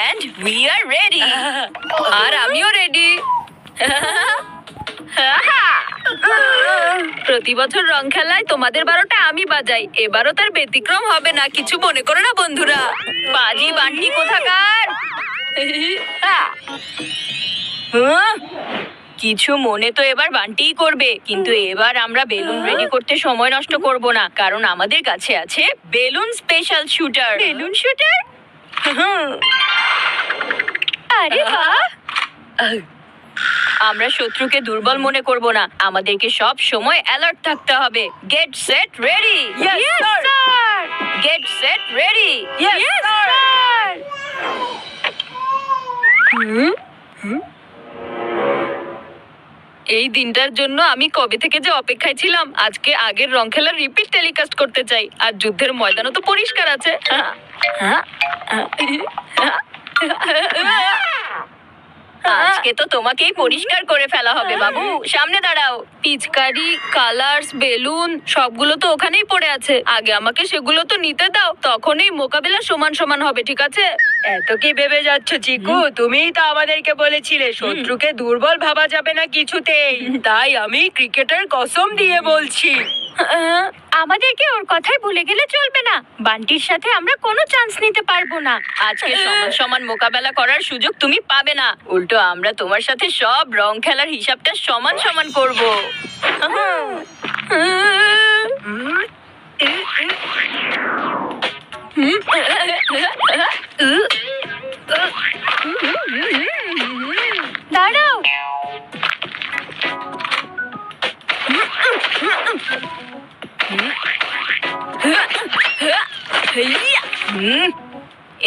And we are ready. আর আমিও ready. প্রতি বছর রং খেলায় তোমাদের 12টা আমি বাজাই, এবারও তার ব্যতিক্রম হবে না। কিছু মনে করো না বন্ধুরা। বাজি বান্টি কোথাকার। কিছু মনে তো এবার বান্টিই করবে, কিন্তু এবার আমরা বেলুন রেডি করতে সময় নষ্ট করব না, কারণ আমাদের কাছে আছে balloon special shooter. Balloon shooter? আরে বাহ! আমরা শত্রুকে দুর্বল মনে করব না, আমাদেরকে সব সময় অ্যালার্ট থাকতে হবে। Get set ready. Get set ready. এই দিনটার জন্য আমি কবে থেকে যে অপেক্ষায় ছিলাম। আজকে আগের রং খেলার রিপিট টেলিকাস্ট করতে চাই। আর যুদ্ধের ময়দানও তো পরিষ্কার আছে। আজকে তো তোমাকেই পরিষ্কার করে ফেলা হবে বাবু। সামনে দাঁড়াও। পিচকারি, কালার্স, বেলুন সবগুলো তো ওখানেই পড়ে আছে। আগে আমাকে সেগুলো তো নিতে দাও, তখনই মোকাবিলা সমান সমান হবে, ঠিক আছে? এত কি ভেবে যাচ্ছ চিকু? তুমিই তো আমাদেরকে বলেছিলে শত্রুকে দুর্বল ভাবা যাবে না কিছুতেই। তাই আমি ক্রিকেটের কসম দিয়ে বলছি। আমাদেরকে ওর কথাই ভুলে গেলে চলবে না। বান্টির সাথে আমরা কোনো চান্স নিতে পারবো না। আজকে সমান সমান মোকাবেলা করার সুযোগ তুমি পাবে না। উল্টো আমরা তোমার সাথে সব রং খেলার হিসাবটা সমান সমান করব। দাঁড়াও।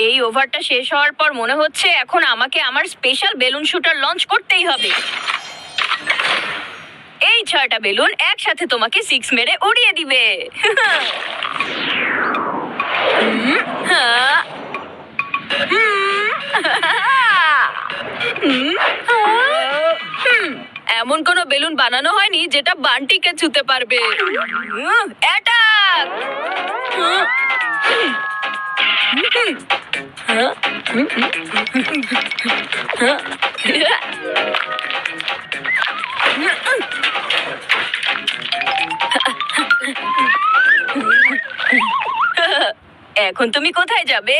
এই ওভারটা শেষ হওয়ার পর মনে হচ্ছে এখন আমাকে আমার স্পেশাল বেলুন শুটার লঞ্চ করতেই হবে। এই 6টা বেলুন একসাথে তোমাকে 6 মেরে উড়িয়ে দিবে। এমন কোন বেলুন বানানো হয়নি যেটা বান্টিকে ছুতে পারবে। অ্যাটাক! এখন তুমি কোথায় যাবে?